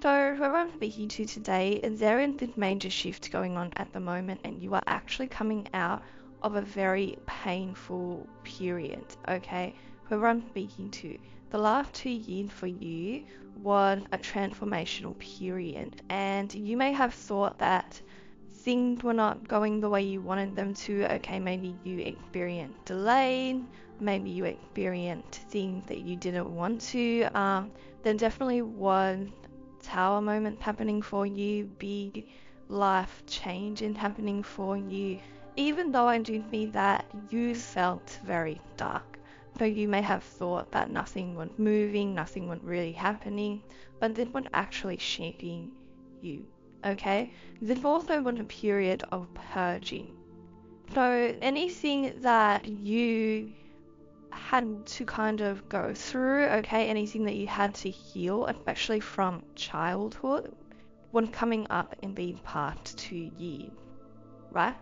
So, whoever I'm speaking to today, there is this major shift going on at the moment, and you are actually coming out of a very painful period, okay? Whoever I'm speaking to, the last 2 years for you was a transformational period, and you may have thought that things were not going the way you wanted them to. Okay, maybe you experienced delays, maybe you experienced things that you didn't want to. There definitely was tower moment happening for you, big life changing happening for you, even though I do see that you felt very dark. So you may have thought that nothing was moving, nothing was really happening, but this was actually shaping you, okay? This also was a period of purging. So anything that you had to kind of go through, okay, anything that you had to heal, especially from childhood, was coming up in these past 2 years, right?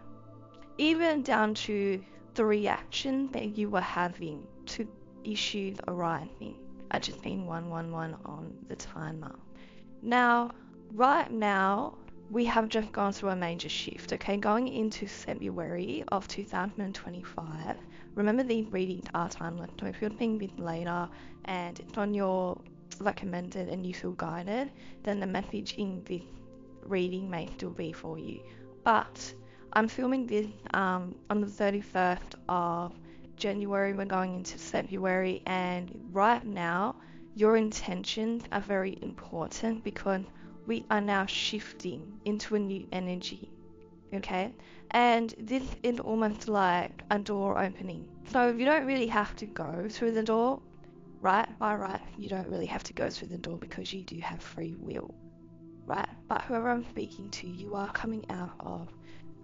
Even down to the reaction that you were having to issues arising. I just seen 111 on the timer. Now, right now, we have just gone through a major shift, okay? Going into February of 2025. Remember, these readings are timeless, so if you're seeing this later and it's on your recommended and you feel guided, then the message in this reading may still be for you. But I'm filming this on the 31st of January. We're going into February, and right now, your intentions are very important because we are now shifting into a new energy, okay? And this is almost like a door opening. So you don't really have to go through the door, right? Right, you don't really have to go through the door because you do have free will, right? But whoever I'm speaking to, you are coming out of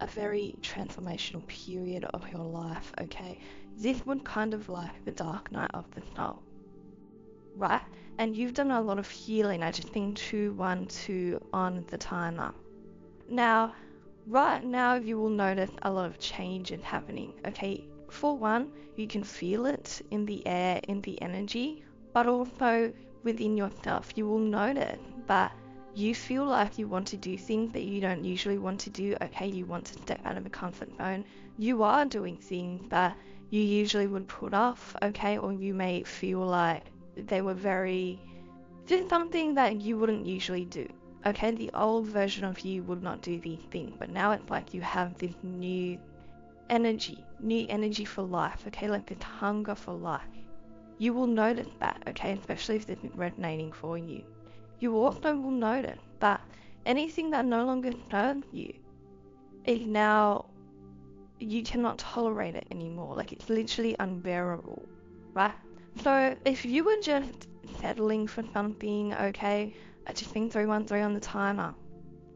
a very transformational period of your life, okay? This would kind of like the dark night of the soul, right? And you've done a lot of healing. I just think 212 on the timer. Now, right now, you will notice a lot of change is happening, okay? For one, you can feel it in the air, in the energy, but also within yourself. You will notice that you feel like you want to do things that you don't usually want to do, okay? You want to step out of the comfort zone. You are doing things that you usually would put off, okay? Or you may feel like they were just something that you wouldn't usually do. Okay, the old version of you would not do these things, but now it's like you have this new energy for life, okay, like this hunger for life. You will notice that, okay, especially if this is resonating for you. You also will notice that anything that no longer serves you is now, you cannot tolerate it anymore. Like, it's literally unbearable, right? So if you were just settling for something, okay, I just think 313 on the timer.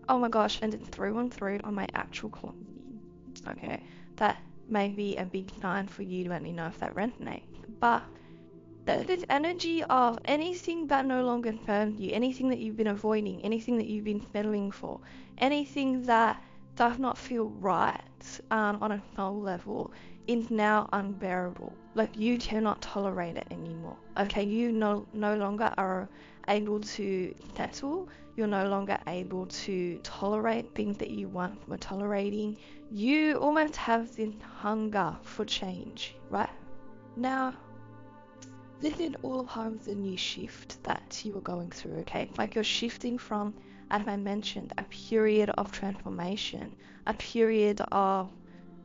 Oh my gosh, and it's 313 on my actual clock. Okay, that may be a big sign for you to let me know if that resonates. But this energy of anything that no longer serves you, anything that you've been avoiding, anything that you've been settling for, anything that does not feel right on a soul level is now unbearable. Like, you cannot tolerate it anymore. Okay, you no longer are able to settle. You're no longer able to tolerate things that you once were tolerating. You almost have this hunger for change, right? Now, this is all part of the new shift that you are going through, okay? Like, you're shifting from, as I mentioned, a period of transformation, a period of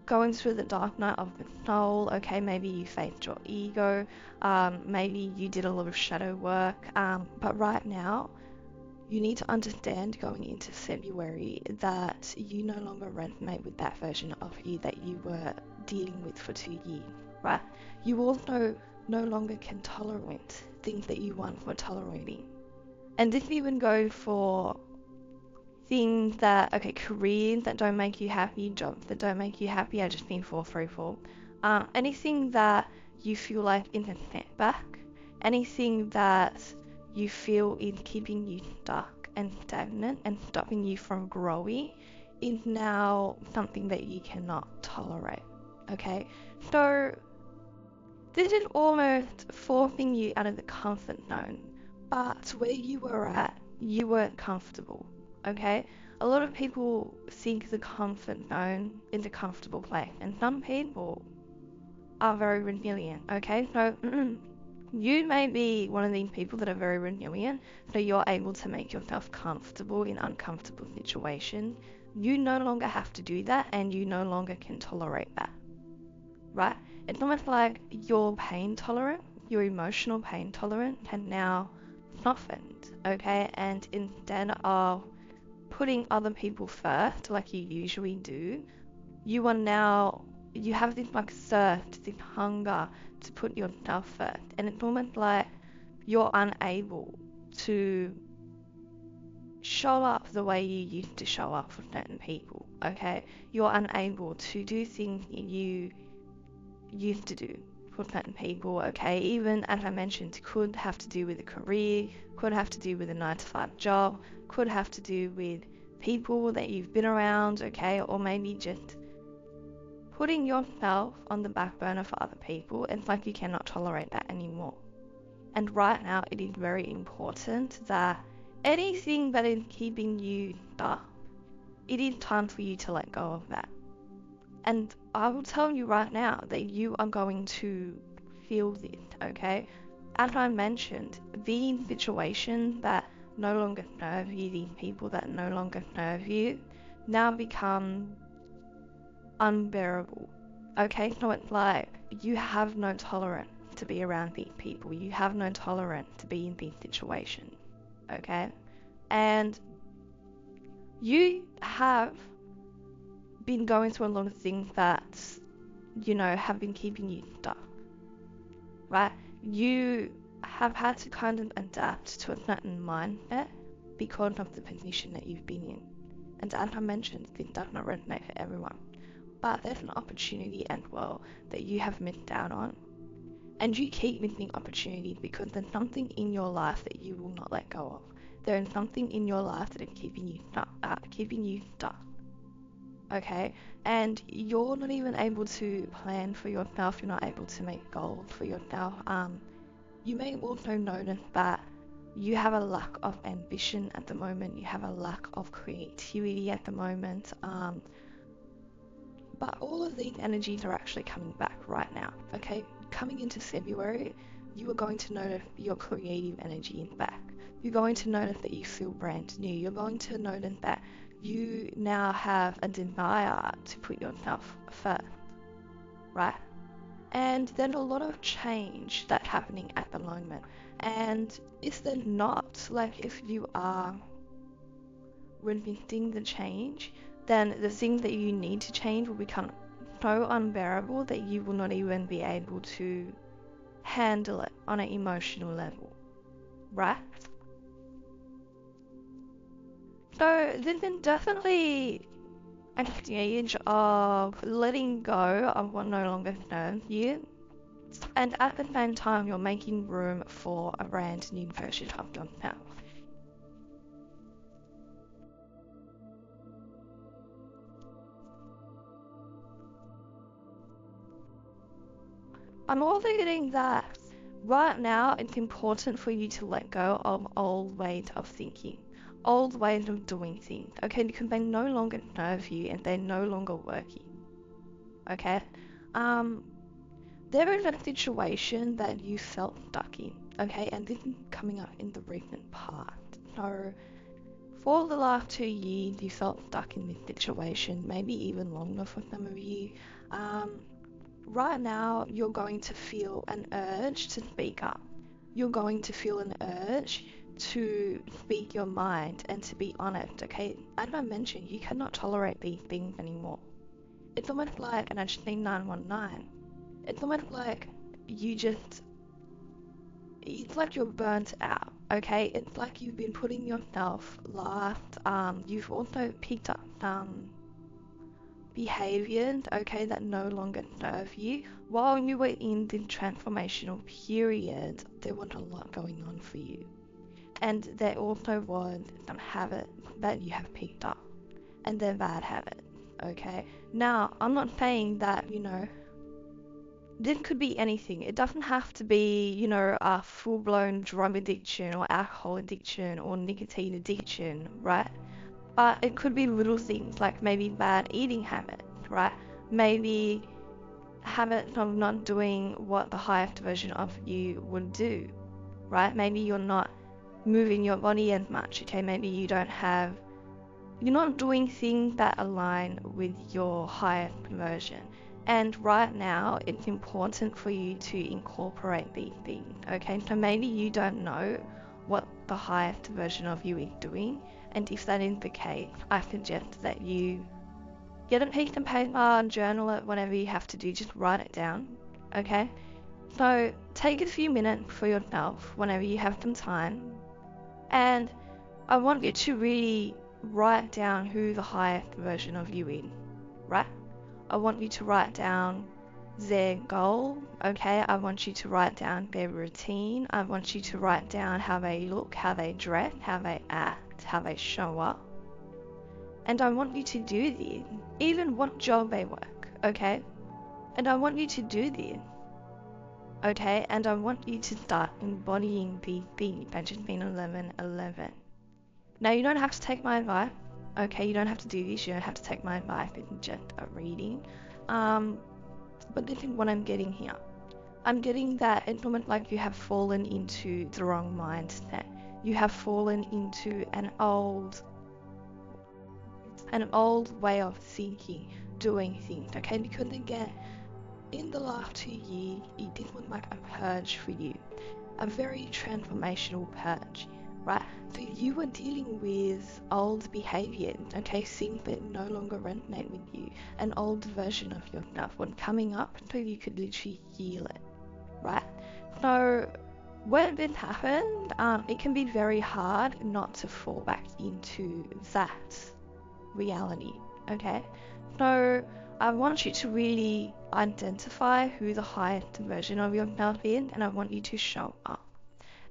going through the dark night of the soul, okay? Maybe you faced your ego, maybe you did a lot of shadow work, but right now, you need to understand going into February that you no longer resonate with that version of you that you were dealing with for 2 years, right? You also no longer can tolerate things that you once were tolerating. And this even goes for things that, okay, careers that don't make you happy, jobs that don't make you happy. I just mean 434. Anything that you feel like is a setback, anything that you feel is keeping you stuck and stagnant and stopping you from growing is now something that you cannot tolerate, okay? So this is almost forcing you out of the comfort zone, but where you were at you weren't comfortable, okay? A lot of people seek the comfort zone in the comfortable place, and some people are very resilient, okay? So you may be one of these people that are very resilient, so you're able to make yourself comfortable in uncomfortable situations. You no longer have to do that, and you no longer can tolerate that, right? It's almost like your pain tolerance, your emotional pain tolerance has now softened, okay? And instead of putting other people first like you usually do, you are now, you have this like thirst, this hunger to put yourself first. And it's almost like you're unable to show up the way you used to show up for certain people, okay? You're unable to do things you used to do for certain people, okay? Even, as I mentioned, could have to do with a career, could have to do with a 9-to-5 job, could have to do with people that you've been around, okay? Or maybe just putting yourself on the back burner for other people. It's like you cannot tolerate that anymore. And right now, it is very important that anything that is keeping you stuck, it is time for you to let go of that. And I will tell you right now that you are going to feel this, okay? As I mentioned, these situations that no longer serve you, these people that no longer serve you, now become unbearable, okay? So it's like you have no tolerance to be around these people. You have no tolerance to be in these situations, okay? And you have been going through a lot of things that, you know, have been keeping you stuck, right? You have had to kind of adapt to a certain mindset because of the position that you've been in. And as I mentioned, this does not resonate for everyone. But there's an opportunity as well that you have missed out on. And you keep missing opportunities because there's something in your life that you will not let go of. There is something in your life that is keeping you stuck. Okay? And you're not even able to plan for yourself. You're not able to make goals for yourself. You may also notice that you have a lack of ambition at the moment. You have a lack of creativity at the moment. But all of these energies are actually coming back right now, okay? Coming into February, you are going to notice your creative energy is back. You're going to notice that you feel brand new. You're going to notice that you now have a desire to put yourself first, right? And there's a lot of change that's happening at the moment. And if they're not, like if you are resisting the change, then the things that you need to change will become so unbearable that you will not even be able to handle it on an emotional level, right? So this is definitely a stage of letting go of what no longer serves you, and at the same time you're making room for a brand new version of yourself. I'm also getting that right now it's important for you to let go of old ways of thinking, old ways of doing things, okay? Because they no longer serve you and they're no longer working, okay? There is a situation that you felt stuck in, okay? And this is coming up in the recent past. So for the last 2 years, you felt stuck in this situation, maybe even longer for some of you. Right now, you're going to feel an urge to speak up. You're going to feel an urge to speak your mind and to be honest, okay? As I mentioned, you cannot tolerate these things anymore. It's almost like, and I just think 919, it's almost like it's like you're burnt out, okay? It's like you've been putting yourself last. You've also picked up some behaviors, okay, that no longer serve you. While you were in the transformational period, there was a lot going on for you. And there also was some habits that you have picked up, and they're bad habits, okay? Now, I'm not saying that, This could be anything. It doesn't have to be, you know, a full-blown drug addiction or alcohol addiction or nicotine addiction, right? But it could be little things like maybe bad eating habits, right? Maybe habits of not doing what the highest version of you would do, right? Maybe you're not moving your body as much, okay? Maybe you're not doing things that align with your highest version. And right now, it's important for you to incorporate these things, okay? So maybe you don't know what the highest version of you is doing. And if that is the case, I suggest that you get a piece of paper, journal it, whatever you have to do, just write it down, okay? So take a few minutes for yourself whenever you have some time. And I want you to really write down who the highest version of you is, right? I want you to write down their goal, okay? I want you to write down their routine. I want you to write down how they look, how they dress, how they act, how they show up. And I want you to do this, even what job they work, okay? And I want you to do this, okay? And I want you to start embodying these things that just been 1111. Now, you don't have to take my advice, okay? You don't have to do this. You don't have to take my advice. It's just a reading. But this is what I'm getting here. I'm getting that it's almost like you have fallen into the wrong mindset. You have fallen into an old way of thinking, doing things, okay? Because again, in the last 2 years, it did look like a purge for you, a very transformational purge, right? So you were dealing with old behaviors, okay, things that no longer resonate with you, an old version of yourself was coming up so you could literally heal it, right? So when this happened, it can be very hard not to fall back into that reality, okay? So I want you to really identify who the highest version of yourself is, and I want you to show up.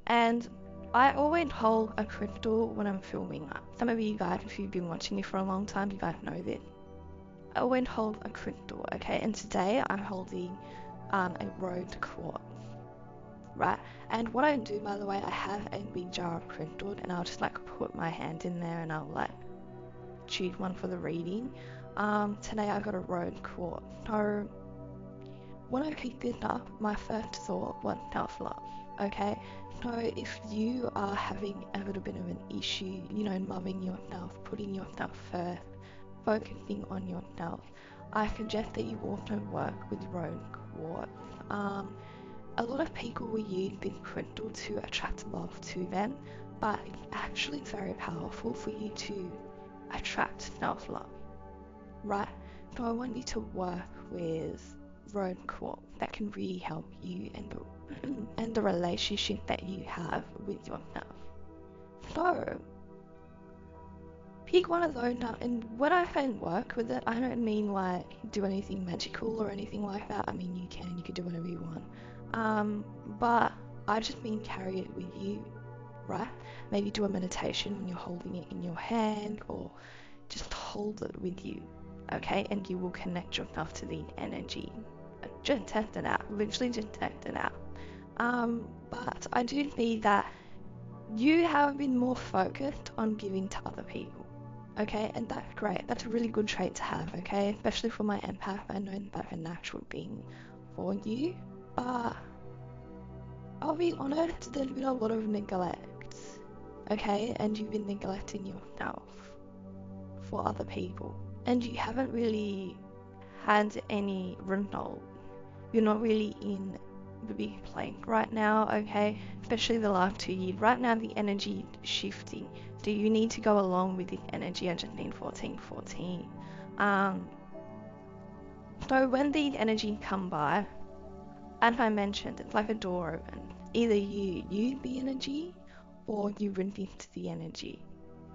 And I always hold a crystal when I'm filming up. Some of you guys, if you've been watching me for a long time, you guys know this. I always hold a crystal, okay? And today I'm holding a rose quartz, right? And what I do, by the way, I have a big jar of crystals, and I'll just like put my hand in there and I'll like choose one for the reading. Today I got a rose quartz. So when I picked this up, my first thought was self-love, okay? So if you are having a little bit of an issue, you know, loving yourself, putting yourself first, focusing on yourself, I suggest that you also work with rose quartz. A lot of people will use this crystal to attract love to them, but it's actually very powerful for you to attract self-love, right? So I want you to work with rose quartz that can really help you and the relationship that you have with yourself. So pick one of those up, and when I say work with it, I don't mean like do anything magical or anything like that. I mean, you could do whatever you want. But I just mean carry it with you, right? Maybe do a meditation when you're holding it in your hand, or just hold it with you, okay? And you will connect yourself to the energy. Just test it out, literally just test it out. But I do see that you have been more focused on giving to other people, okay? And that's great. That's a really good trait to have, okay? Especially for my empath, I know that's a natural thing for you. But I'll be honest, there's been a lot of neglect, okay? And you've been neglecting yourself for other people, and you haven't really had any result. You're not really in the big place right now, okay? Especially the last 2 years. Right now the energy is shifting, so you need to go along with this energy. I just need 1414. So when these energies come by, as I mentioned, it's like a door open. Either you use the energy or you resist the energy,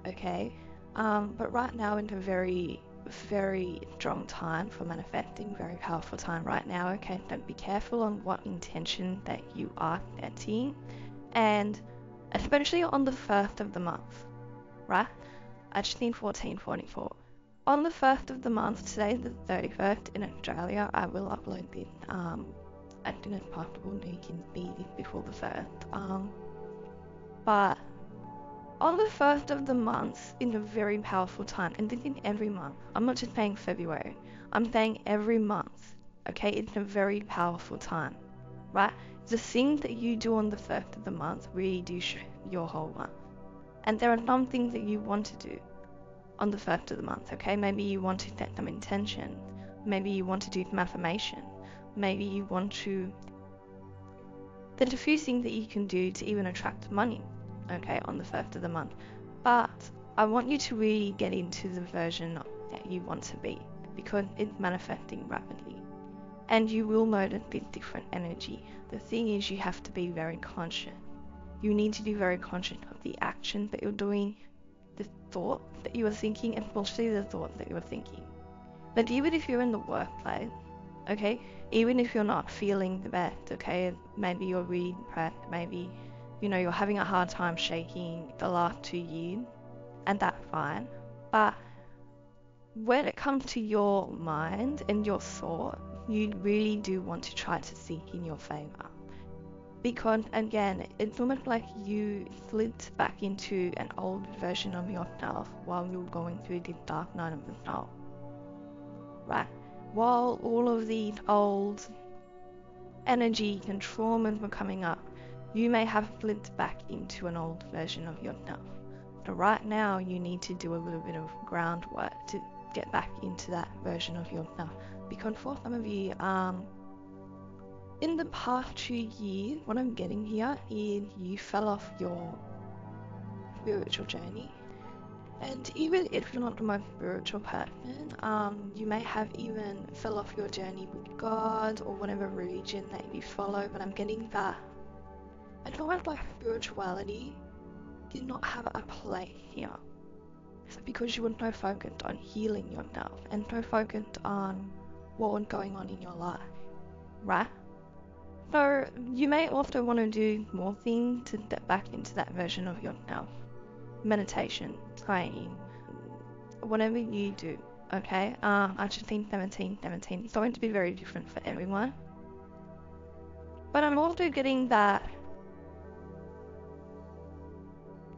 okay? But right now it's a very, very strong time for manifesting, very powerful time right now, okay? So be careful on what intention that you are setting, and especially on the first of the month, right? I just need 1444. On the first of the month, today is the 31st in Australia, I will upload this as soon as possible. You can be before the first. But on the first of the month is a very powerful time, and this is every month. I'm not just saying February. I'm saying every month. Okay, it's a very powerful time, right? The things that you do on the first of the month really do shape your whole month. And there are some things that you want to do on the first of the month, okay? Maybe you want to set some intention. Maybe you want to do some affirmation. Maybe you want to... There's a few things that you can do to even attract money, okay, on the first of the month. But I want you to really get into the version that you want to be, because it's manifesting rapidly. And you will notice this different energy. The thing is, you have to be very conscious. You need to be very conscious of the action that you're doing, the thought that you are thinking, especially the thought that you're thinking. But even if you're in the workplace, okay, even if you're not feeling the best, okay, maybe you're really depressed, maybe, you're having a hard time shaking the last 2 years, and that's fine. But when it comes to your mind and your thought, you really do want to try to think in your favor. Because again, it's almost like you slipped back into an old version of yourself while you're going through this dark night of the soul. Right? While all of these old energies and traumas were coming up, you may have slipped back into an old version of yourself. So right now, you need to do a little bit of groundwork to get back into that version of yourself. Because for some of you, in the past 2 years, what I'm getting here is you fell off your spiritual journey. And even if you're not the most spiritual person, you may have even fell off your journey with God or whatever religion that you follow, but I'm getting that. It's almost like spirituality did not have a place here. So because you were so focused on healing yourself and so focused on what was going on in your life, right? So you may also want to do more things to step back into that version of yourself. Meditation, praying, whatever you do, okay? I just think 17. It's going to be very different for everyone. But I'm also getting that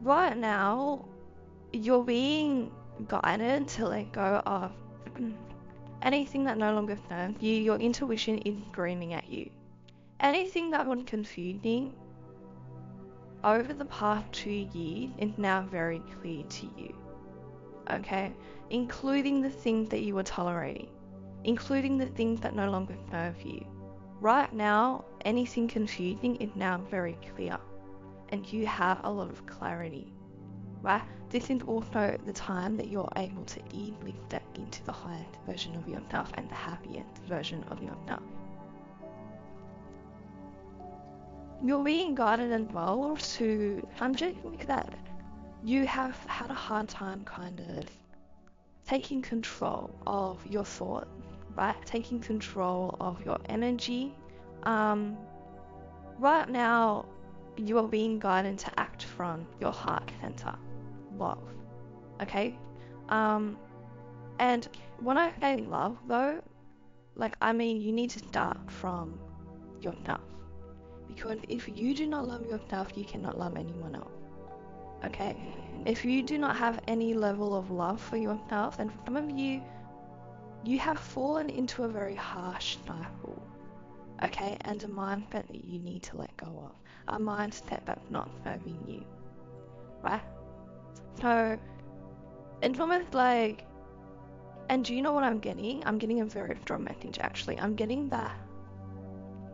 right now, you're being guided to let go of anything that no longer serves you. Your intuition is screaming at you. Anything that was confusing over the past 2 years is now very clear to you, okay? Including the things that you were tolerating, including the things that no longer serve you. Right now, anything confusing is now very clear, and you have a lot of clarity, right? This is also the time that you're able to easily step into the highest version of yourself and the happiest version of yourself. You're being guided as well to, I'm just like that, you have had a hard time kind of taking control of your thoughts, right? Taking control of your energy. Right now, you are being guided to act from your heart center, love, okay? And when I say love though, you need to start from yourself. Because if you do not love yourself, you cannot love anyone else, okay? If you do not have any level of love for yourself, and for some of you, you have fallen into a very harsh cycle, okay? And a mindset that you need to let go of. A mindset that's not serving you, right? So, it's almost like, and do you know what I'm getting? I'm getting a very strong message actually. I'm getting that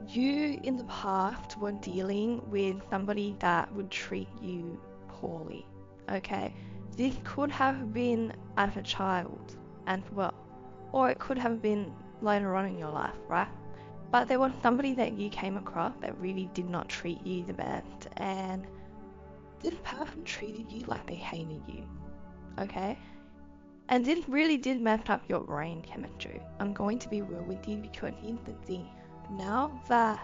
you in the past were dealing with somebody that would treat you poorly, okay? This could have been as a child as well, or it could have been later on in your life, right? But there was somebody that you came across that really did not treat you the best, and this person treated you like they hated you, okay? And this really did mess up your brain chemistry. I'm going to be real with you, because here's the thing. Now that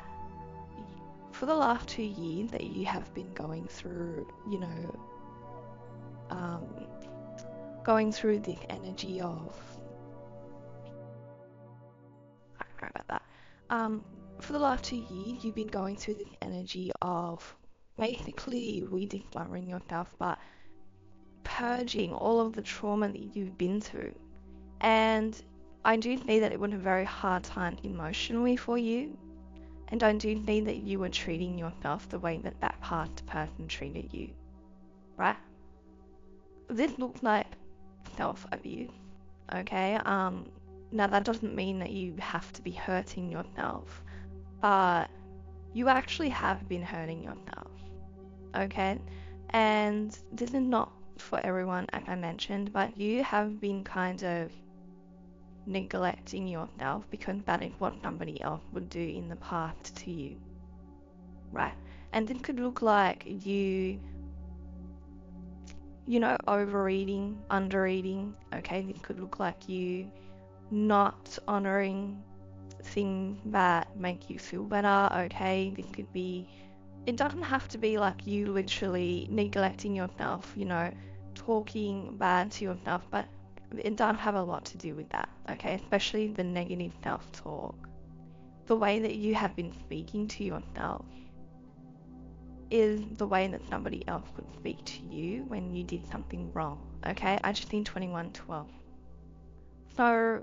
for the last 2 years that you have been going through, going through the energy of, sorry about that, for the last 2 years, you've been going through this energy of basically rediscovering yourself, but purging all of the trauma that you've been through. And I do see that it was a very hard time emotionally for you. And I do see that you were treating yourself the way that that past person treated you, right? This looks like self-abuse, okay? Now that doesn't mean that you have to be hurting yourself, but you actually have been hurting yourself, okay? And this is not for everyone, as I mentioned, but you have been kind of neglecting yourself because that is what somebody else would do in the past to you, right? And this could look like overeating, undereating, okay? This could look like you not honoring things that make you feel better, okay? This could be, it doesn't have to be like you literally neglecting yourself, talking bad to yourself, but it does have a lot to do with that, okay? Especially the negative self-talk. The way that you have been speaking to yourself is the way that somebody else would speak to you when you did something wrong, okay? I just think 21:12. So,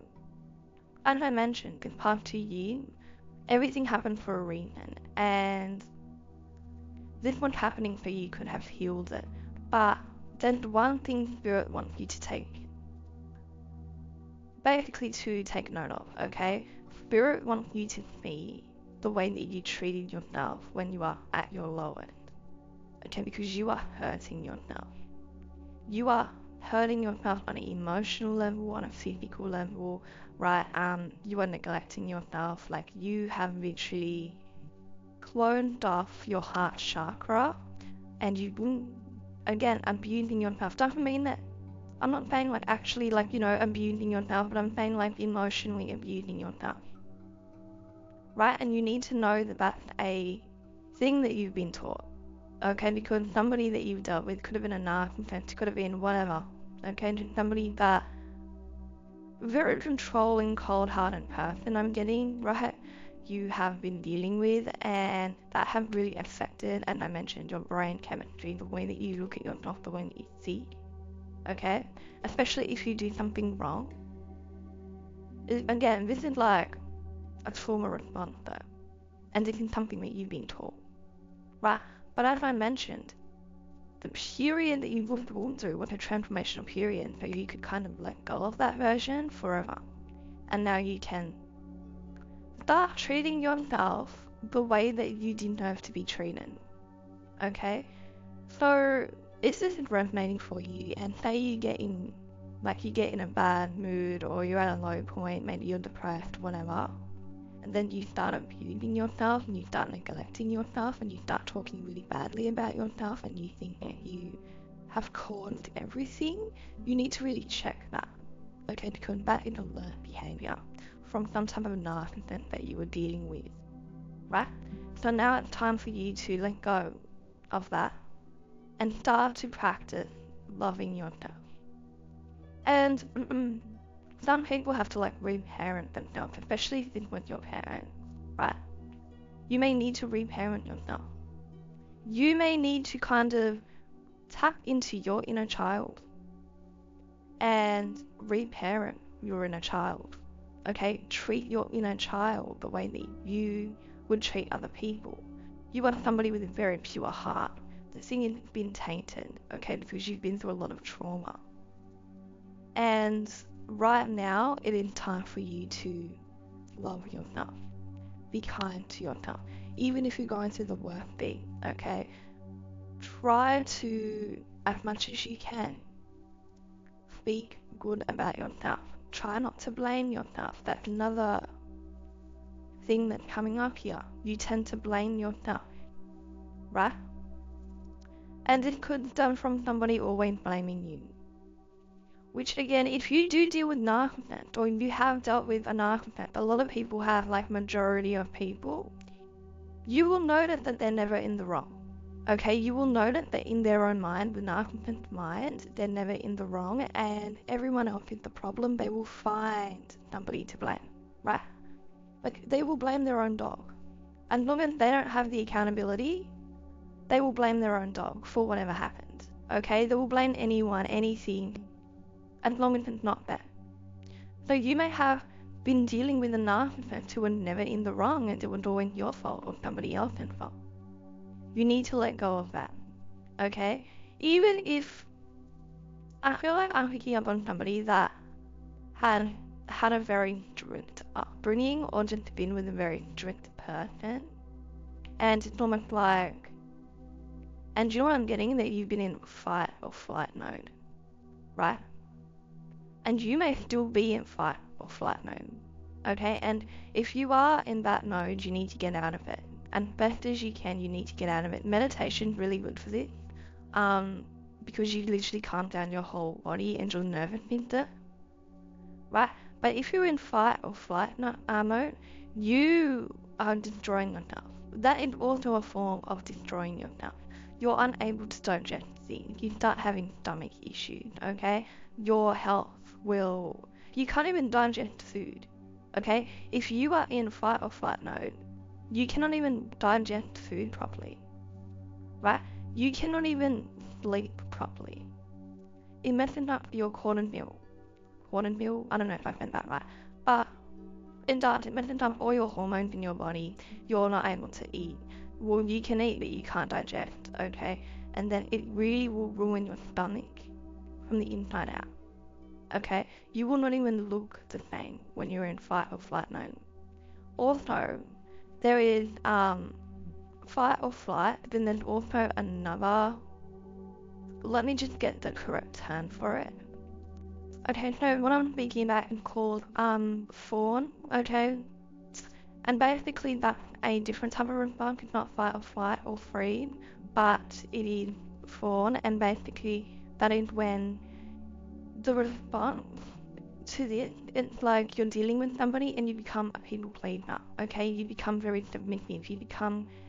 as I mentioned, this past 2 years, everything happened for a reason, and this one happening for you could have healed it. But there's one thing Spirit wants you to take note of, okay? Spirit wants you to see the way that you treated yourself when you are at your lowest, okay? Because you are hurting yourself. You are hurting yourself on an emotional level, on a physical level, right? You are neglecting yourself. Like, you have literally closed off your heart chakra, and you've been, again, abusing yourself. Doesn't mean that, I'm not saying like actually like, abusing yourself, but I'm saying like emotionally abusing yourself, right? And you need to know that that's a thing that you've been taught, okay? Because somebody that you've dealt with could have been a narcissist, could have been whatever, okay? Just somebody that very controlling, cold-hearted person I'm getting, right? You have been dealing with, and that have really affected, and I mentioned your brain chemistry, the way that you look at yourself, the way that you see, okay? Especially if you do something wrong. Again, this is like a trauma response though, and this is something that you've been taught, right? But as I mentioned, the period that you've gone through was a transformational period, so you could kind of let go of that version forever, and now you can start treating yourself the way that you deserve to be treated, okay? So if this is resonating for you, and say you get in a bad mood, or you're at a low point, maybe you're depressed, whatever, and then you start abusing yourself, and you start neglecting yourself, and you start talking really badly about yourself, and you think that you have caused everything, you need to really check that, okay? Because that is a learned behavior from some type of narcissist that you were dealing with, right? So now it's time for you to let go of that and start to practice loving yourself. And some people have to like reparent themselves, especially if it's with your parents, right? You may need to reparent yourself. You may need to kind of tap into your inner child and reparent your inner child, okay? Treat your inner child the way that you would treat other people. You are somebody with a very pure heart. The thing has been tainted, okay, because you've been through a lot of trauma. And right now, it is time for you to love yourself. Be kind to yourself. Even if you're going through the worst thing, okay? Try to, as much as you can, speak good about yourself. Try not to blame yourself. That's another thing that's coming up here. You tend to blame yourself, right? And it could stem from somebody always blaming you. Which again, if you do deal with narcissists, or you have dealt with a narcissist, a lot of people have, like majority of people, you will notice that they're never in the wrong. Okay, you will notice that in their own mind, the narcissist's mind, they're never in the wrong, and everyone else is the problem. They will find somebody to blame, right? Like, they will blame their own dog. As long as they don't have the accountability, they will blame their own dog for whatever happens. Okay? They will blame anyone, anything, as long as it's not them. So you may have been dealing with a narcissist who were never in the wrong and it was always your fault or somebody else's fault. You need to let go of that. Okay? Even if I feel like I'm picking up on somebody that had a very strict upbringing or just been with a very strict person, and it's almost like, and you know what I'm getting? That you've been in fight or flight mode, right? And you may still be in fight or flight mode, okay? And if you are in that mode, you need to get out of it. And best as you can, you need to get out of it. Meditation's really good for this, because you literally calm down your whole body and your nervous system, right? But if you're in fight or flight mode, you are destroying yourself. That is also a form of destroying yourself. You're unable to digest things. You start having stomach issues, okay? Your health will... You can't even digest food, okay? If you are in fight or flight mode, you cannot even digest food properly, right? You cannot even sleep properly. It messes up your cortisol. I don't know if I said that right, but it does. It messes up all your hormones in your body. You're not able to eat. Well, you can eat, but you can't digest, okay? And then it really will ruin your stomach from the inside out, okay? You will not even look the same when you're in fight or flight mode. Also, there is fight or flight, but then there's also another... Let me just get the correct term for it. Okay, so what I'm speaking about is called fawn, okay? And basically that's a different type of response. It's not fight or flight or freeze, but it is fawn, and basically that is when the response to this, it's like you're dealing with somebody and you become a people pleaser, okay? You become very submissive.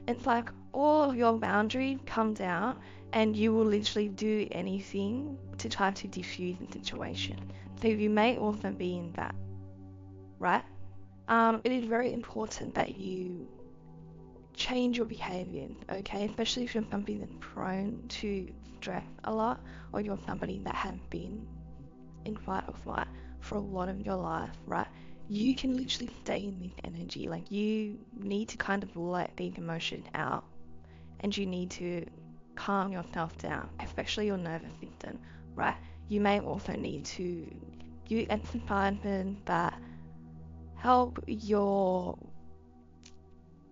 It's like all of your boundaries come down and you will literally do anything to try to diffuse the situation. So you may also be in that, right? It is very important that you change your behavior, okay? Especially if you're somebody that's prone to stress a lot, or you're somebody that has been in fight or flight for a lot of your life, right? You can literally stay in this energy. Like, you need to kind of let these emotions out, and you need to calm yourself down, especially your nervous system, right? You may also need to use exercises that help your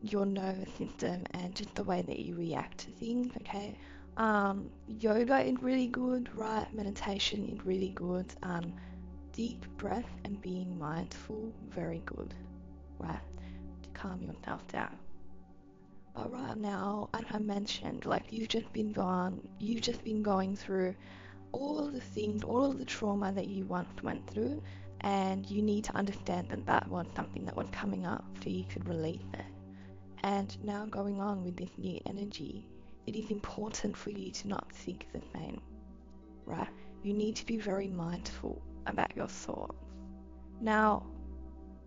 nervous system and just the way that you react to things, okay? Yoga is really good, right? Meditation is really good. Deep breath and being mindful, very good, right? To calm yourself down. But right now, as I mentioned, like you've just been going through all of the things, all of the trauma that you once went through, and you need to understand that that was something that was coming up so you could release it. And now going on with this new energy, it is important for you to not think the same, right? You need to be very mindful about your thoughts. Now,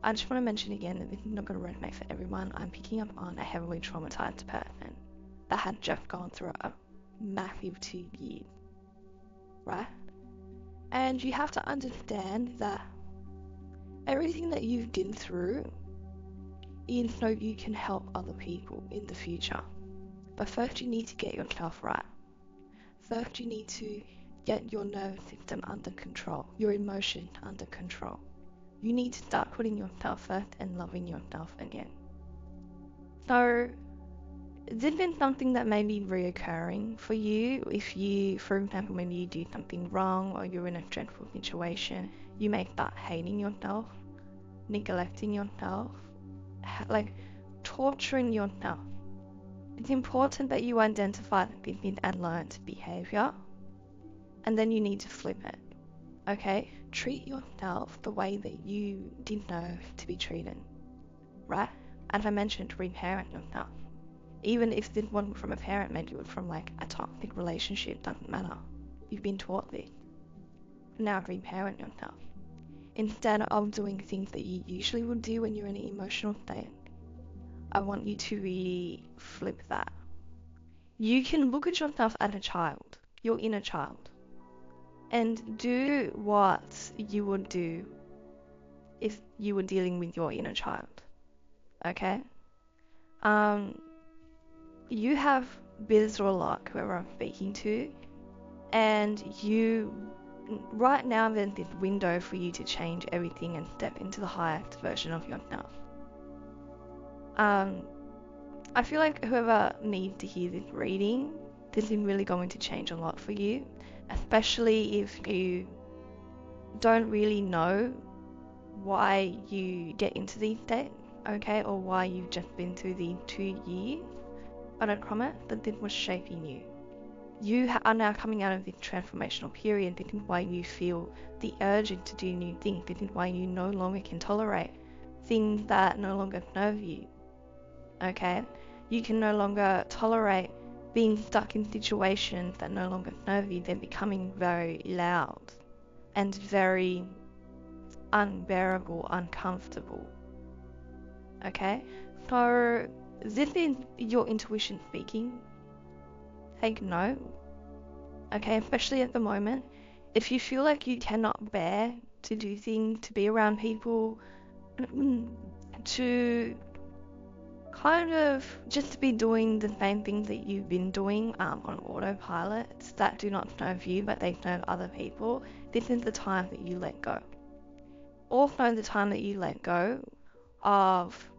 I just want to mention again that this is not going to resonate for everyone. I'm picking up on a heavily traumatized person that had just gone through a massive 2 years, right? And you have to understand that everything that you've been through is so you can help other people in the future. But first you need to get yourself right. First you need to get your nervous system under control, your emotions under control. You need to start putting yourself first and loving yourself again. So, this is something that may be reoccurring for you. If you, for example, when you do something wrong or you're in a stressful situation, you may start hating yourself, neglecting yourself, like torturing yourself. It's important that you identify this is a learned behavior, and then you need to flip it, okay? Treat yourself the way that you deserve to be treated, right? As I mentioned, reparent yourself. Even if this wasn't from a parent, maybe it was from like a toxic relationship, doesn't matter. You've been taught this. Now reparent yourself. Instead of doing things that you usually would do when you're in an emotional state, I want you to really flip that. You can look at yourself as a child, your inner child, and do what you would do if you were dealing with your inner child. Okay? You have biz or luck, whoever I'm speaking to, and right now there's this window for you to change everything and step into the highest version of yourself. I feel like whoever needs to hear this reading, this is really going to change a lot for you, especially if you don't really know why you get into these states, okay, or why you've just been through the 2 years. I don't promise that this was shaping you. You are now coming out of this transformational period. This is why you feel the urge to do new things. This is why you no longer can tolerate things that no longer serve you. Okay? You can no longer tolerate being stuck in situations that no longer serve you. They're becoming very loud and very unbearable, uncomfortable. Okay? So this is your intuition speaking. Take note. Okay, especially at the moment. If you feel like you cannot bear to do things, to be around people, to kind of just be doing the same things that you've been doing on autopilot that do not serve you but they serve other people, this is the time that you let go. Also the time that you let go of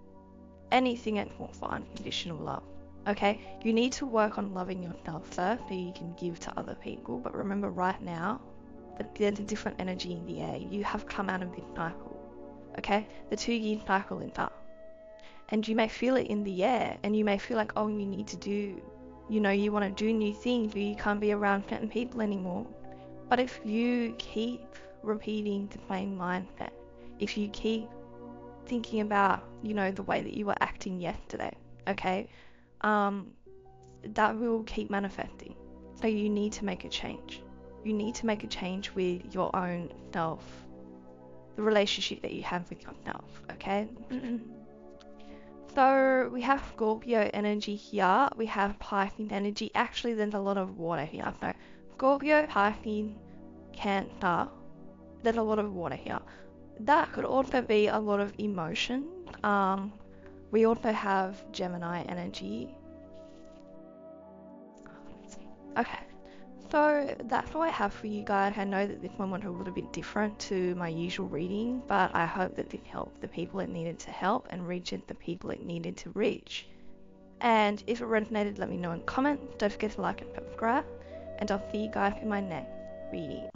anything at all for unconditional love. Okay, you need to work on loving yourself first so you can give to other people, but remember right now that there's a different energy in the air. You have come out of this cycle. Okay, the 2-year cycle is up. And you may feel it in the air, and you may feel like, oh, you need to do, you want to do new things, or you can't be around certain people anymore. But if you keep repeating the same mindset, if you keep thinking about, the way that you were acting yesterday, okay, that will keep manifesting. So you need to make a change. You need to make a change with your own self, the relationship that you have with yourself, okay? So we have Scorpio energy here, we have Pisces energy. Actually, there's a lot of water here. So Scorpio, Pisces, Cancer, there's a lot of water here. That could also be a lot of emotion. We also have Gemini energy. Okay, so that's all I have for you guys. I know that this one went a little bit different to my usual reading, but I hope that this helped the people it needed to help and reached the people it needed to reach. And if it resonated, let me know in comments. Don't forget to like and subscribe, and I'll see you guys in my next reading.